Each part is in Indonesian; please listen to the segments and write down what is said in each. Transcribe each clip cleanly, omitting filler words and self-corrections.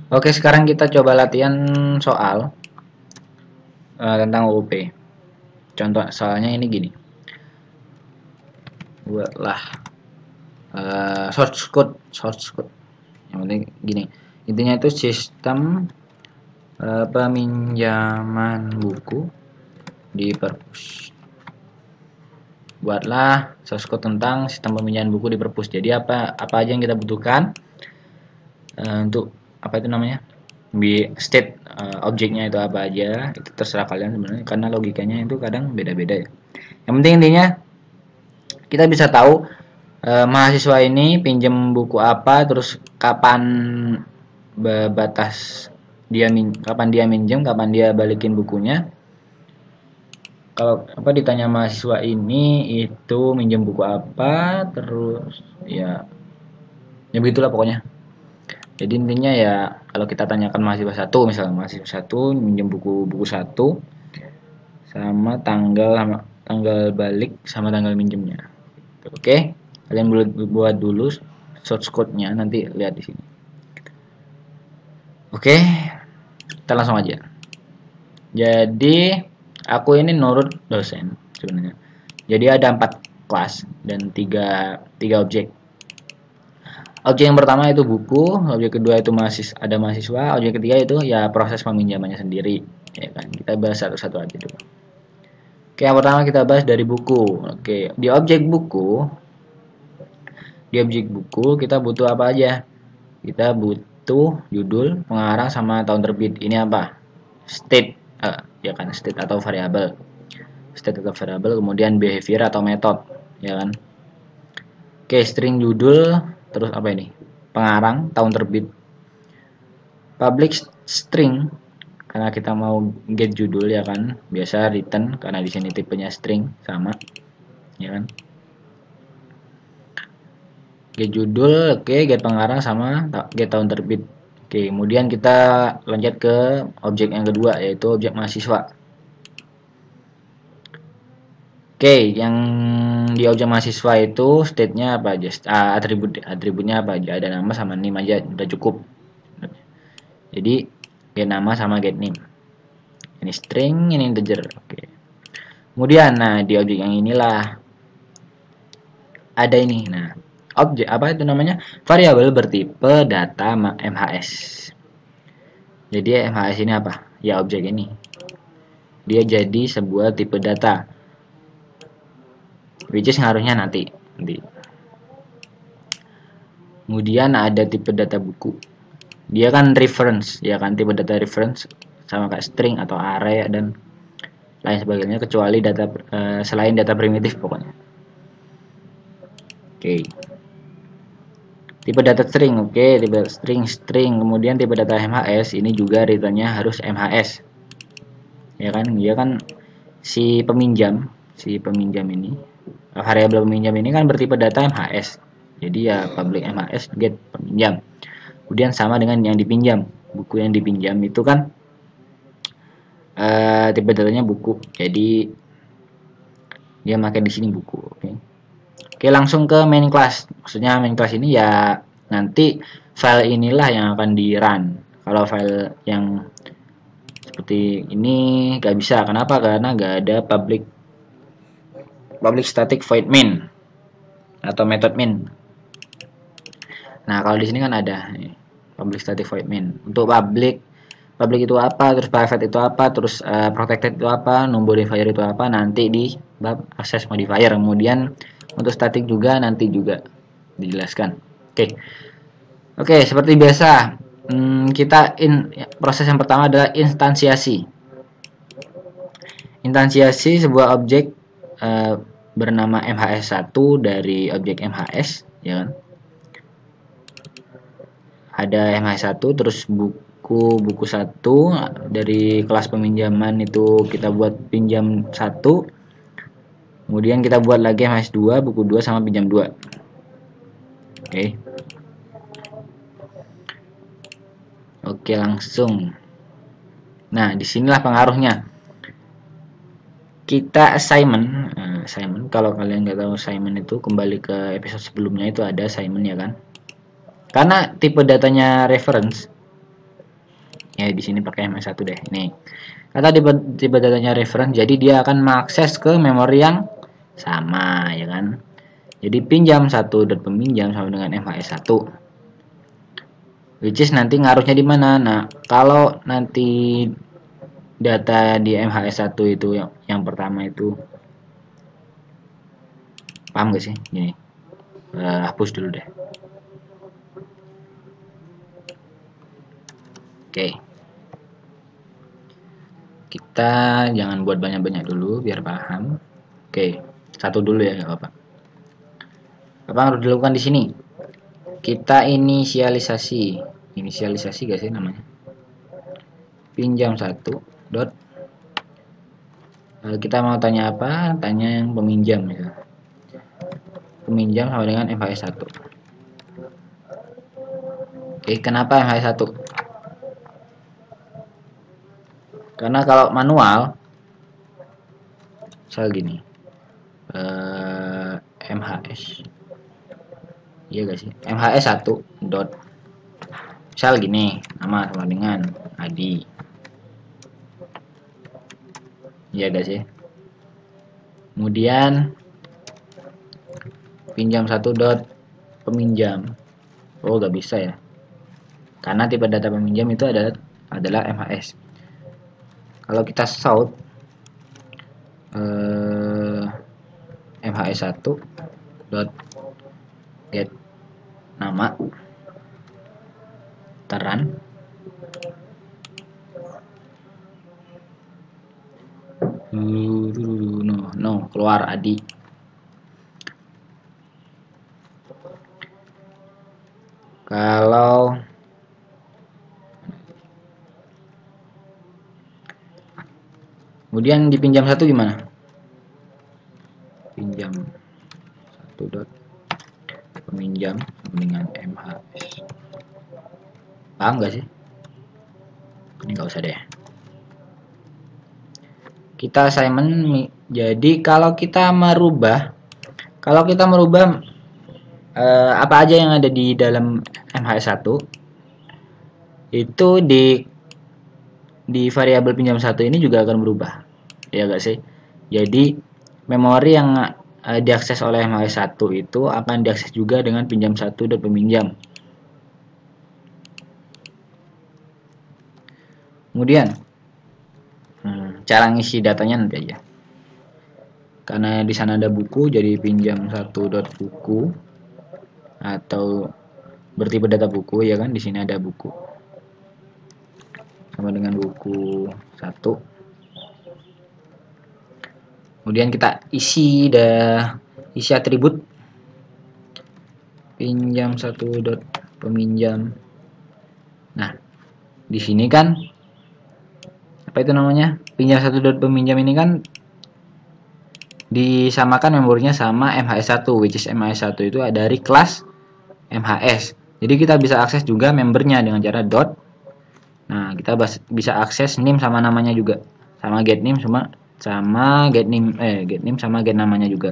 Oke, sekarang kita coba latihan soal tentang UUP. Contoh soalnya ini gini. Buatlah source code. Yang penting gini. Intinya itu sistem peminjaman buku di perpus. Buatlah source code tentang sistem peminjaman buku di perpus. Jadi apa aja yang kita butuhkan untuk apa itu namanya? State objeknya itu apa aja, itu terserah kalian sebenarnya karena logikanya itu kadang beda-beda ya. Yang penting intinya kita bisa tahu mahasiswa ini pinjam buku apa, terus kapan batas kapan dia minjem, kapan dia balikin bukunya. Kalau apa ditanya mahasiswa ini itu minjem buku apa, terus ya begitulah pokoknya. Jadi intinya ya kalau kita tanyakan mahasiswa satu, misalnya mahasiswa satu minjem buku satu sama tanggal balik sama tanggal minjemnya. Oke, kalian buat dulu source code-nya, nanti lihat di sini. Oke, kita langsung aja. Jadi aku ini nurut dosen sebenarnya. Jadi ada 4 kelas dan 3 objek. Objek yang pertama itu buku, objek kedua itu ada mahasiswa, objek ketiga itu ya proses peminjamannya sendiri. Ya kan, kita bahas satu-satu aja dulu. Oke, yang pertama kita bahas dari buku. Oke, di objek buku kita butuh apa aja? Kita butuh judul, pengarang, sama tahun terbit. Ini apa? State, ya kan, state atau variabel. State atau variabel, kemudian behavior atau metode, ya kan. Oke, string judul, terus apa ini? Pengarang, tahun terbit. Public string karena kita mau get judul ya kan, biasa return karena di sini tipenya string sama, ya kan. Get judul, oke, get pengarang sama get tahun terbit. Oke, kemudian kita lanjut ke objek yang kedua yaitu objek mahasiswa. Oke, yang di objek mahasiswa itu state-nya apa aja? Atributnya apa aja? Ada nama sama name aja, udah cukup. Jadi get nama sama get name. Ini string, ini integer. Oke. Kemudian, nah di objek yang inilah ada ini. Nah, objek apa itu namanya? Variabel bertipe data MHS. Jadi MHS ini apa? Ya objek ini. Dia jadi sebuah tipe data. Which is ngaruhnya nanti. Kemudian ada tipe data buku. Dia kan reference, ya kan, tipe data reference sama kayak string atau array dan lain sebagainya kecuali selain data primitif pokoknya. Oke. Tipe data string, oke, tipe data string, kemudian tipe data MHS ini juga returnnya harus MHS. Ya kan, dia kan si peminjam ini, variabel peminjam ini kan bertipe data MHS. Jadi ya public MHS get peminjam. Kemudian sama dengan yang dipinjam, buku yang dipinjam itu kan tipe datanya buku, jadi dia pakai di sini buku. Oke, langsung ke main class. Maksudnya main class ini ya nanti file inilah yang akan di run. Kalau file yang seperti ini nggak bisa. Kenapa? Karena nggak ada public static void main atau method main. Nah, kalau di sini kan ada public static void main. Untuk public itu apa, terus private itu apa, terus protected itu apa, non-modifier itu apa, nanti di bab access modifier. Kemudian untuk static juga nanti juga dijelaskan. Oke, seperti biasa proses yang pertama adalah instansiasi. Instansiasi sebuah objek bernama MHS1 dari objek MHS, ya kan. Ada MHS1 terus buku 1 dari kelas peminjaman itu kita buat pinjam 1. Kemudian kita buat lagi MHS2, buku 2 sama pinjam 2. Oke, langsung. Nah, disinilah pengaruhnya. Kita assignment kalau kalian nggak tahu assignment itu kembali ke episode sebelumnya, itu ada assignment ya kan. Karena tipe datanya reference, Ya di sini pakai MH1 deh. Nih. Kata tipe datanya reference, jadi dia akan mengakses ke memori yang sama, ya kan? Jadi pinjam 1.peminjam sama dengan MHS1. Which is nanti ngaruhnya di mana? Nah, kalau nanti data di MHS1 itu yang pertama itu, paham gak sih? Gini. Hapus dulu deh. Oke. Kita jangan buat banyak-banyak dulu biar paham. Oke, satu dulu ya, nggak apa-apa. Apa yang harus dilakukan di sini? Kita inisialisasi gak sih namanya? Pinjam 1 dot. Kita mau tanya apa? Tanya yang peminjam ya. Peminjam sama dengan MHS1. Oke, kenapa MHS1? Karena kalau manual misal gini, MHS, iya gak sih? MHS1 dot, misal gini, nama sama dengan Adi, iya gak sih? Kemudian pinjam 1 dot peminjam, oh gak bisa ya, karena tipe data peminjam itu adalah MHS. Kalau kita shout MHS1 dot get nama teran no keluar Adi. Kalau kemudian dipinjam 1 gimana? Pinjam 1 dot peminjam dengan MHS. Paham gak sih? Ini nggak usah deh. Kita assignment. Jadi kalau kita merubah apa aja yang ada di dalam MHS1 itu di variabel pinjam 1 ini juga akan berubah, ya gak sih? Jadi memori yang diakses oleh MHS1 itu akan diakses juga dengan pinjam 1 dan peminjam. Kemudian cara ngisi datanya nanti aja. Karena di sana ada buku, jadi pinjam 1 dot buku atau bertipe data buku, ya kan? Di sini ada buku sama dengan buku 1. Kemudian kita isi atribut pinjam 1 dot peminjam. Nah, di sini kan apa itu namanya? Pinjam 1 dot peminjam ini kan disamakan memorinya sama MHS1, which is MHS1 itu ada dari kelas MHS. Jadi kita bisa akses juga membernya dengan cara dot. Nah, kita bisa akses name sama namanya juga, sama get name sama get name sama get namanya juga.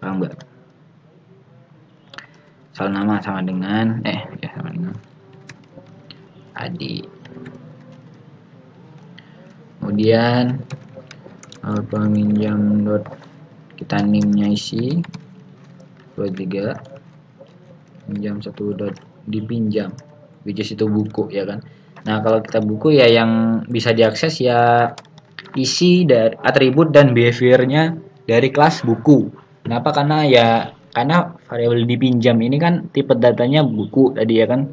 Paham enggak? Soal nama sama dengan sama dengan Adi. Kemudian peminjam dot kita name-nya isi 23 pinjam 1 dot dipinjam, which is itu buku, ya kan? Nah, kalau kita buku ya yang bisa diakses ya isi dari atribut dan behaviornya dari kelas buku. Kenapa? Karena variabel dipinjam ini kan tipe datanya buku tadi, ya kan?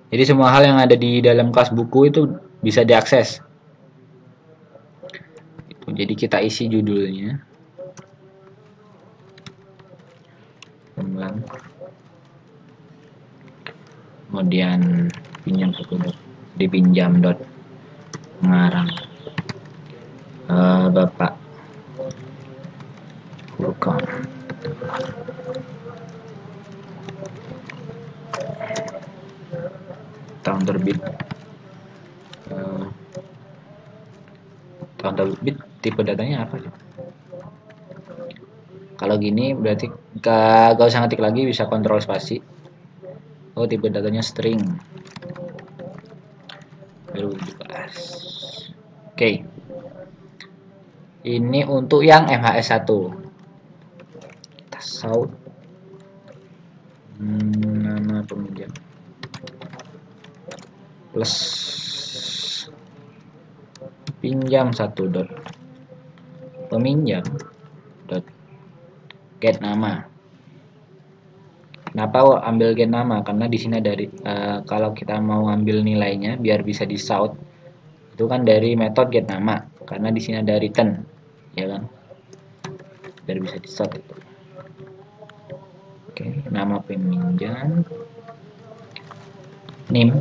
Jadi semua hal yang ada di dalam kelas buku itu bisa diakses. Jadi kita isi judulnya. Kemudian pinjam 1 dot dipinjam dot pengarang Bapak Furqan. Tahun terbit tipe datanya apa sih? Kalau gini berarti gak usah ngetik lagi, bisa kontrol spasi. Oh, tipe datanya string. 2017. Oke. Ini untuk yang MHS1. Kita saut nama peminjam plus pinjam 1 dot peminjam dot get nama. Kenapa ambil get nama? Karena di sini dari kalau kita mau ambil nilainya biar bisa di sort itu kan dari metode get nama, karena di sini ada return, ya kan? Biar bisa di sort itu. Oke, nama peminjam, name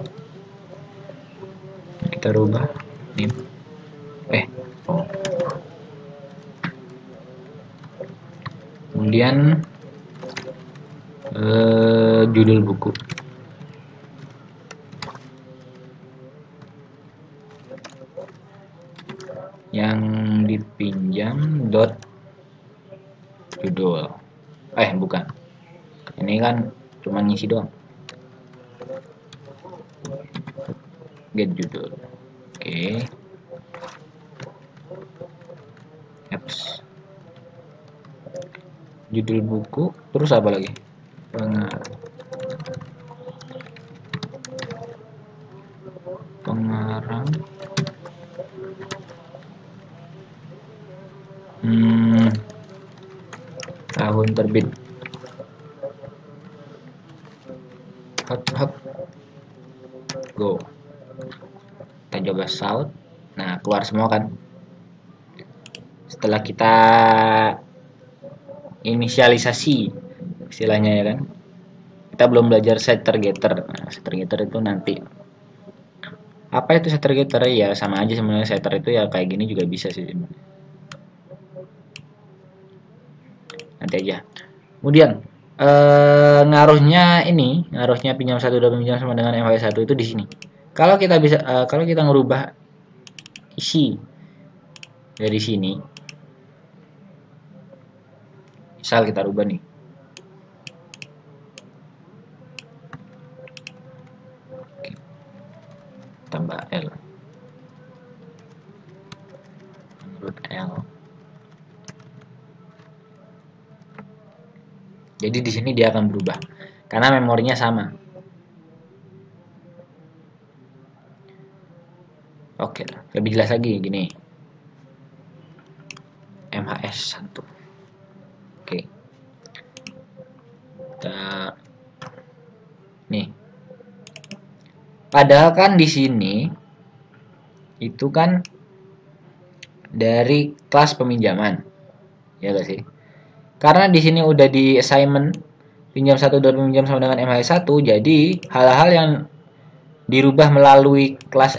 kita rubah name. Kemudian judul buku. Yang dipinjam dot judul. Bukan. Ini kan cuma ngisi doang. Get judul. Oke. Apps. Judul buku, terus apa lagi? Pengarang. Tahun terbit. Hop. Go. Kita coba sort. Nah, keluar semua kan. Setelah kita inisialisasi istilahnya, ya kan. Kita belum belajar setter getter. Nah, setter getter itu nanti. Apa itu setter getter? Ya sama aja sebenarnya, setter itu ya kayak gini juga bisa sih sebenarnya. Nanti aja. Kemudian ngaruhnya pinjam 1 dan pinjam sama dengan MHS1 itu di sini. Kalau kita bisa kalau kita ngerubah isi dari sini, misal kita rubah nih, tambah L menurut L. Jadi di sini dia akan berubah karena memorinya sama. Oke, lebih jelas lagi gini. MHS1. Oke. Kita nih. Padahal kan di sini itu kan dari kelas peminjaman. Ya gak sih? Karena di sini udah di assignment pinjam 1 dan peminjam sama dengan MHS1, jadi hal-hal yang dirubah melalui kelas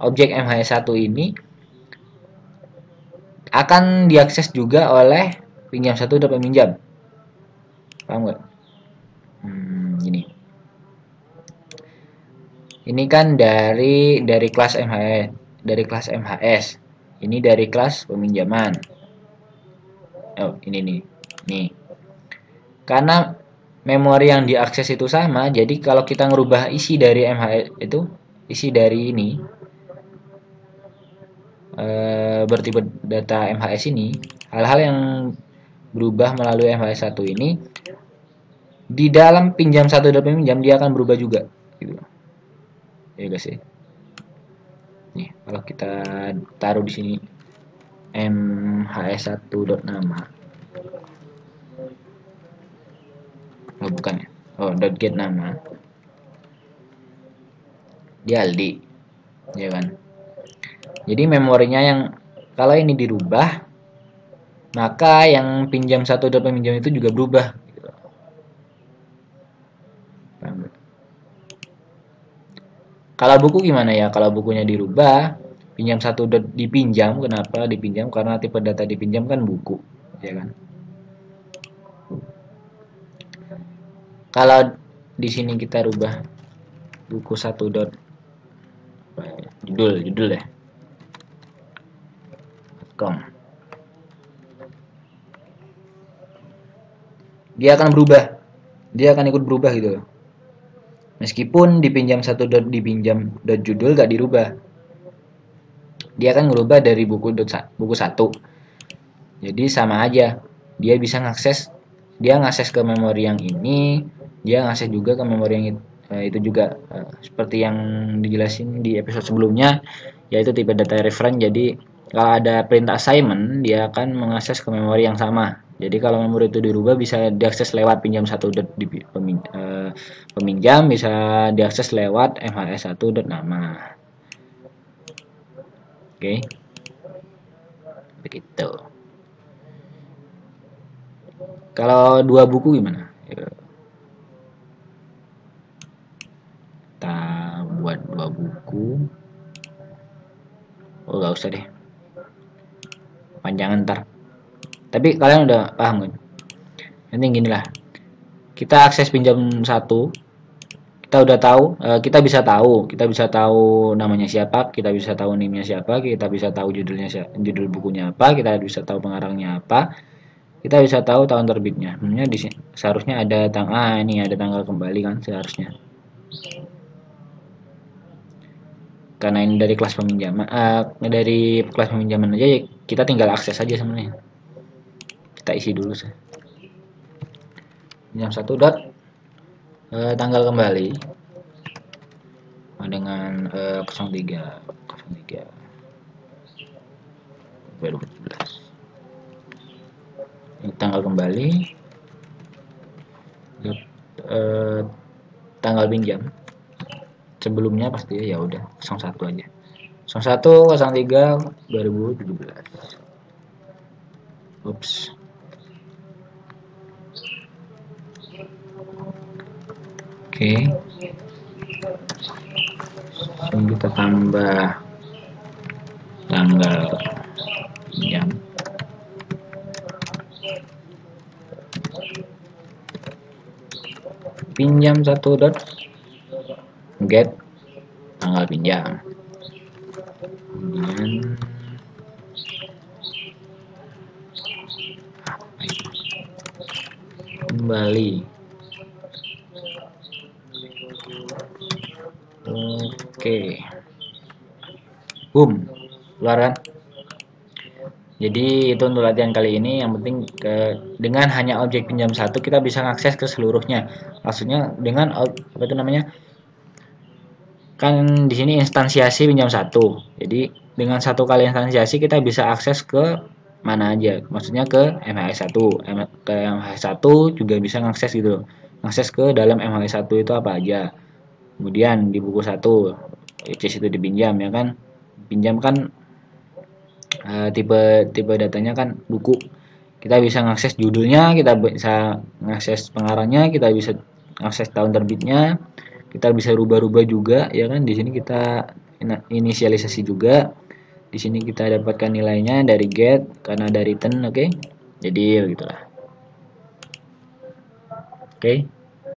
objek MHS1 ini akan diakses juga oleh pinjam 1 dan peminjam. Paham nggak? Gini. Ini kan dari kelas MHS. Ini dari kelas peminjaman. Ini nih. Karena memori yang diakses itu sama, jadi kalau kita ngerubah isi dari MHS itu, isi dari ini bertipe data MHS ini, hal-hal yang berubah melalui MHS1 ini di dalam pinjam 1 dan peminjam dia akan berubah juga gitu. Ya guys sih. Nih, kalau kita taruh di sini MHS1.nama. Bukan ya. .get nama. Dia Aldi. Ya kan? Jadi memorinya yang kalau ini dirubah, maka yang pinjam 1 dan peminjam itu juga berubah gitu. Kalau buku gimana ya? Kalau bukunya dirubah, pinjam 1 dipinjam. Kenapa dipinjam? Karena tipe data dipinjam kan buku, ya kan? Kalau di sini kita rubah buku 1 judul ya. .com. Dia akan berubah. Dia akan ikut berubah gitu. Meskipun dipinjam satu dot dipinjam dot judul gak dirubah. Dia kan ngerubah dari buku satu. Jadi sama aja. Dia bisa dia ngakses ke memori yang ini, dia ngakses juga ke memori yang itu juga seperti yang dijelasin di episode sebelumnya, yaitu tipe data reference. Jadi kalau ada perintah assignment, dia akan mengakses ke memori yang sama. Jadi kalau memori itu dirubah bisa diakses lewat pinjam satu dot peminjam, bisa diakses lewat mhs1 dot nama. Oke, begitu. Kalau dua buku gimana? Kita buat dua buku. Oh, gak usah deh. Panjangan ntar. Tapi kalian udah paham kan? Nanti gini lah. Kita akses pinjam satu. Kita udah tahu. Kita bisa tahu namanya siapa. Kita bisa tahu NIM-nya siapa. Kita bisa tahu judul bukunya apa. Kita bisa tahu pengarangnya apa. Kita bisa tahu tahun terbitnya. Seharusnya ada ini ada tanggal kembali kan seharusnya. Karena ini dari kelas peminjaman, aja ya, kita tinggal akses aja sebenarnya. Kita isi dulu sih. Pinjam satu dot tanggal kembali dengan 03 2017. Tanggal kembali, tanggal pinjam. Sebelumnya pasti ya udah 01 aja. 01 03 2017. Ups. Oke. Sini kita tambah tanggal pinjam. Pinjam satu dot get tanggal pinjam. Kemudian kembali. Oke. Boom. Keluar kan? Jadi itu untuk latihan kali ini. Yang penting dengan hanya objek pinjam satu kita bisa mengakses ke seluruhnya. Maksudnya dengan apa itu namanya? Kan di sini instansiasi pinjam satu. Jadi dengan satu kali instansiasi kita bisa akses ke mana aja. Maksudnya ke MHS1. Ke MHS1 juga bisa mengakses gitu. Mengakses ke dalam MHS1 itu apa aja. Kemudian di buku 1 which is itu dipinjam ya kan. Pinjam kan tipe datanya kan buku. Kita bisa mengakses judulnya, kita bisa mengakses pengarangnya, kita bisa akses tahun terbitnya, kita bisa rubah-rubah juga ya kan. Di sini kita inisialisasi juga. Di sini kita dapatkan nilainya dari get karena dari written, oke. Jadi begitulah. Oke.